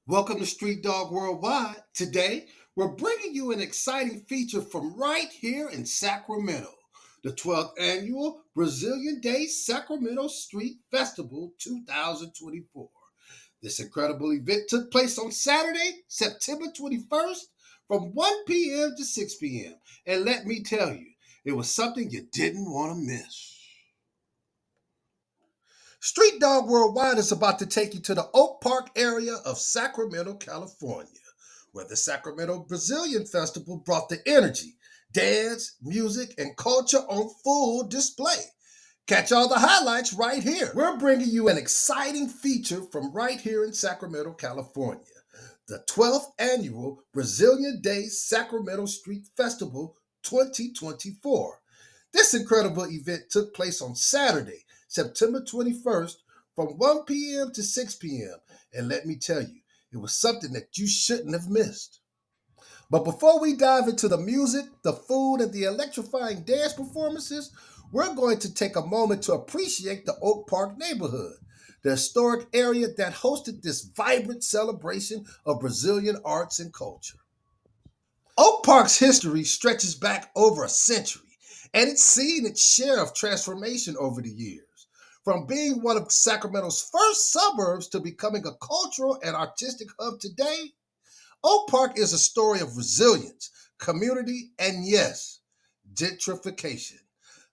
Welcome to Street Dog Worldwide. Today, we're bringing you an exciting feature from right here in Sacramento, the 12th Annual Brazilian Day Sacramento Street Festival 2024. This incredible event took place on Saturday, September 21st from 1 p.m. to 6 p.m. And let me tell you, it was something you didn't want to miss. Street Dog Worldwide is about to take you to the Oak Park area of Sacramento, California, where the Sacramento Brazilian Festival brought the energy, dance, music, and culture on full display. Catch all the highlights right here. We're bringing you an exciting feature from right here in Sacramento, California, the 12th Annual Brazilian Day Sacramento Street Festival 2024. This incredible event took place on Saturday, September 21st from 1 p.m. to 6 p.m. And let me tell you, it was something that you shouldn't have missed. But before we dive into the music, the food, and the electrifying dance performances, we're going to take a moment to appreciate the Oak Park neighborhood, the historic area that hosted this vibrant celebration of Brazilian arts and culture. Oak Park's history stretches back over a century, and it's seen its share of transformation over the years. From being one of Sacramento's first suburbs to becoming a cultural and artistic hub today, Oak Park is a story of resilience, community, and yes, gentrification.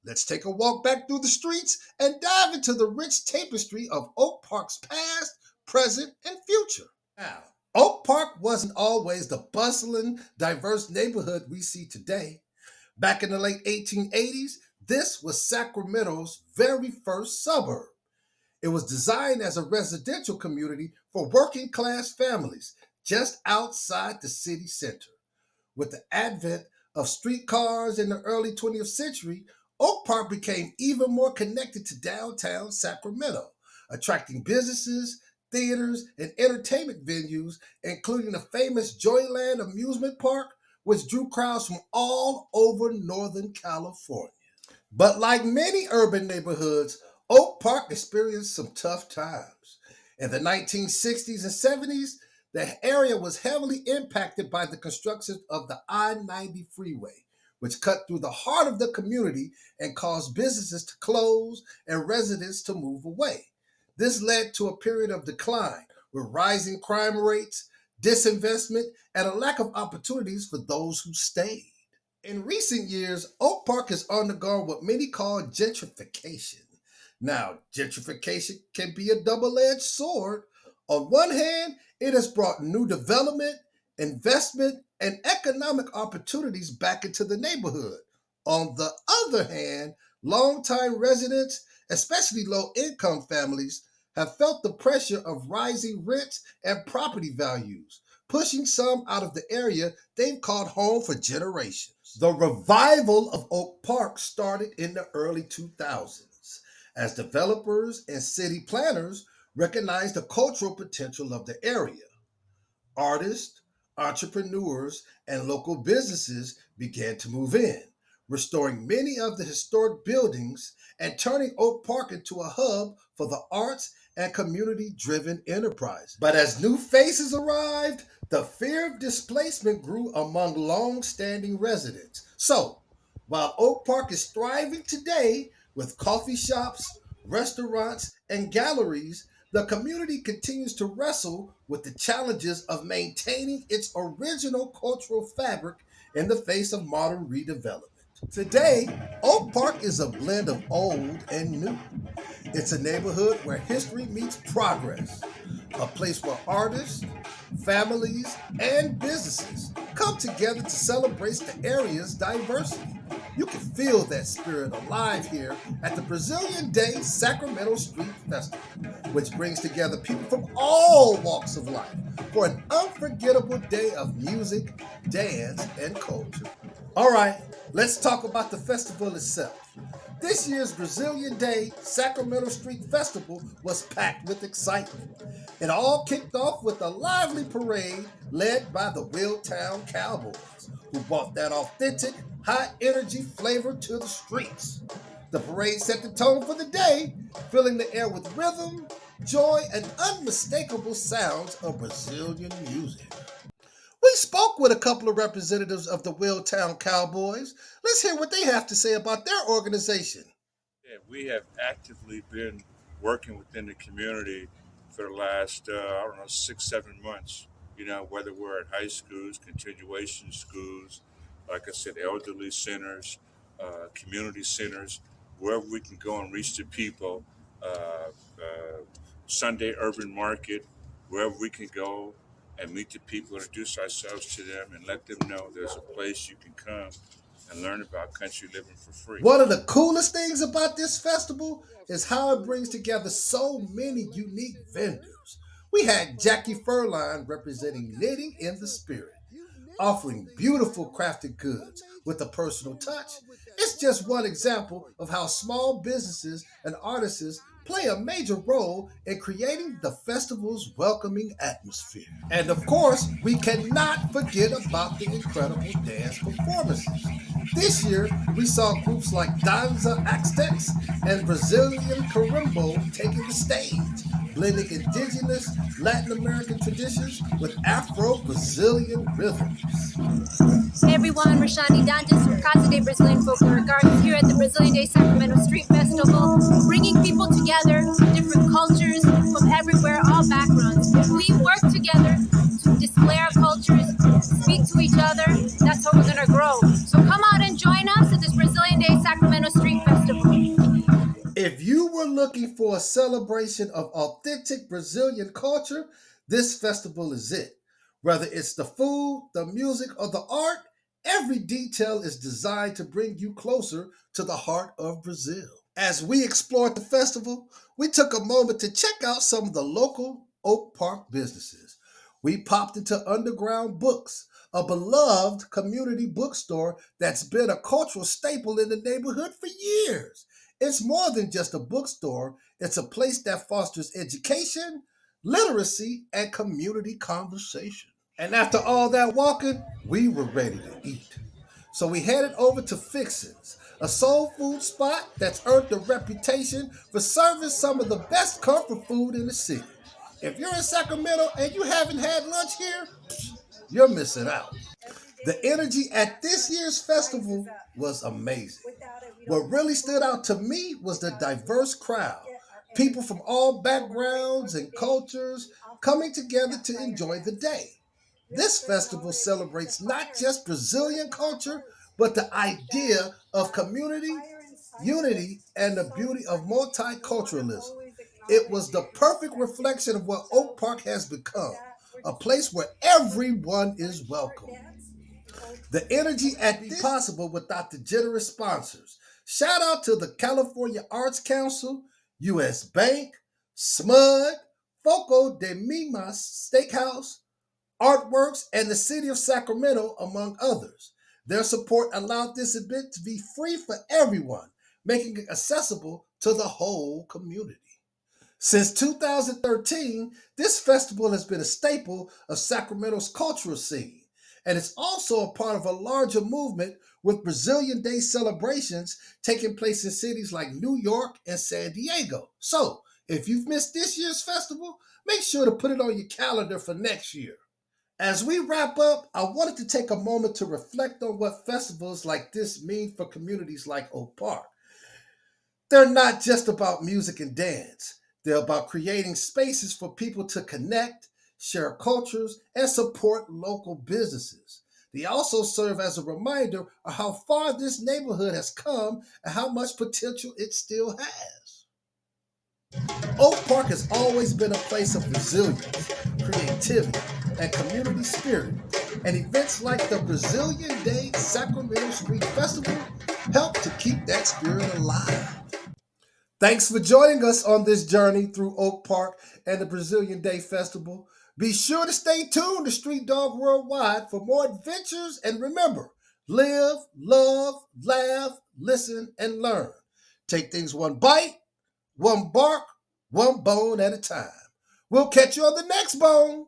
Let's take a walk back through the streets and dive into the rich tapestry of Oak Park's past, present, and future. Now, Oak Park wasn't always the bustling, diverse neighborhood we see today. Back in the late 1880s, this was Sacramento's very first suburb. It was designed as a residential community for working class families just outside the city center. With the advent of streetcars in the early 20th century, Oak Park became even more connected to downtown Sacramento, attracting businesses, theaters, and entertainment venues, including the famous Joyland amusement park, which drew crowds from all over Northern California. But like many urban neighborhoods, Oak Park experienced some tough times. In the 1960s and 70s, the area was heavily impacted by the construction of the I-90 freeway, which cut through the heart of the community and caused businesses to close and residents to move away. This led to a period of decline with rising crime rates, disinvestment, and a lack of opportunities for those who stayed. In recent years, Oak Park has undergone what many call gentrification. Now, gentrification can be a double-edged sword. On one hand, it has brought new development, investment, and economic opportunities back into the neighborhood. On the other hand, longtime residents, especially low-income families, have felt the pressure of rising rents and property values, pushing some out of the area they've called home for generations. The revival of Oak Park started in the early 2000s as developers and city planners recognized the cultural potential of the area. Artists, entrepreneurs, and local businesses began to move in, restoring many of the historic buildings and turning Oak Park into a hub for the arts and community-driven enterprise. But as new faces arrived, the fear of displacement grew among long-standing residents. So, while Oak Park is thriving today with coffee shops, restaurants, and galleries, the community continues to wrestle with the challenges of maintaining its original cultural fabric in the face of modern redevelopment. Today, Oak Park is a blend of old and new. It's a neighborhood where history meets progress, a place where artists, families, and businesses come together to celebrate the area's diversity. You can feel that spirit alive here at the Brazilian Day Sacramento Street Festival, which brings together people from all walks of life for an unforgettable day of music, dance, and culture. All right, let's talk about the festival itself. This year's Brazilian Day Sacramento Street Festival was packed with excitement. It all kicked off with a lively parade led by the Willtown Cowboys, who brought that authentic, high-energy flavor to the streets. The parade set the tone for the day, filling the air with rhythm, joy, and unmistakable sounds of Brazilian music. We spoke with a couple of representatives of the Willtown Cowboys. Let's hear what they have to say about their organization. Yeah, we have actively been working within the community for the last, I don't know, 6, 7 months. Whether we're at high schools, continuation schools, like I said, elderly centers, community centers, wherever we can go and reach the people. Sunday urban market, wherever we can go and meet the people, introduce ourselves to them, and let them know there's a place you can come and learn about country living for free. One of the coolest things about this festival is how it brings together so many unique vendors. We had Jackie Furline representing Knitting in the Spirit, offering beautiful crafted goods with a personal touch. It's just one example of how small businesses and artists play a major role in creating the festival's welcoming atmosphere. And of course, we cannot forget about the incredible dance performances. This year, we saw groups like Danza Aztecs and Brazilian Carimbo taking the stage, blending indigenous Latin American traditions with Afro-Brazilian rhythms. Hey everyone, Rashani Danjas from Casa de Brazilian Folkloric Arts here at the Brazilian Day Sacramento Street Festival, bringing people together, different cultures from everywhere, all backgrounds. If we work together to display our cultures, speak to each other, that's how we're going to grow. So come out and join us at this Brazilian Day Sacramento Street Festival. If you were looking for a celebration of authentic Brazilian culture, this festival is it. Whether it's the food, the music, or the art, every detail is designed to bring you closer to the heart of Brazil. As we explored the festival, we took a moment to check out some of the local Oak Park businesses. We popped into Underground Books, a beloved community bookstore that's been a cultural staple in the neighborhood for years. It's more than just a bookstore, it's a place that fosters education, literacy, and community conversation. And after all that walking, we were ready to eat. So we headed over to Fixin's, a soul food spot that's earned a reputation for serving some of the best comfort food in the city. If you're in Sacramento and you haven't had lunch here, you're missing out. The energy at this year's festival was amazing. What really stood out to me was the diverse crowd. People from all backgrounds and cultures coming together to enjoy the day. This festival celebrates not just Brazilian culture, but the idea of community, unity, and the beauty of multiculturalism. It was the perfect reflection of what Oak Park has become, a place where everyone is welcome. The energy at be possible without the generous sponsors. Shout out to the California Arts Council, U.S. Bank, SMUD, Foco de Mimas Steakhouse, Artworks, and the City of Sacramento, among others. Their support allowed this event to be free for everyone, making it accessible to the whole community. Since 2013, this festival has been a staple of Sacramento's cultural scene, and it's also a part of a larger movement with Brazilian Day celebrations taking place in cities like New York and San Diego. So, if you've missed this year's festival, make sure to put it on your calendar for next year. As we wrap up, I wanted to take a moment to reflect on what festivals like this mean for communities like Oak Park. They're not just about music and dance. They're about creating spaces for people to connect, share cultures, and support local businesses. They also serve as a reminder of how far this neighborhood has come and how much potential it still has. Oak Park has always been a place of resilience, creativity, and community spirit, and events like the Brazilian Day Sacramento Street Festival help to keep that spirit alive. Thanks for joining us on this journey through Oak Park and the Brazilian Day Festival. Be sure to stay tuned to Street Dog Worldwide for more adventures, and remember, live, love, laugh, listen, and learn. Take things one bite, one bark, one bone at a time. We'll catch you on the next bone.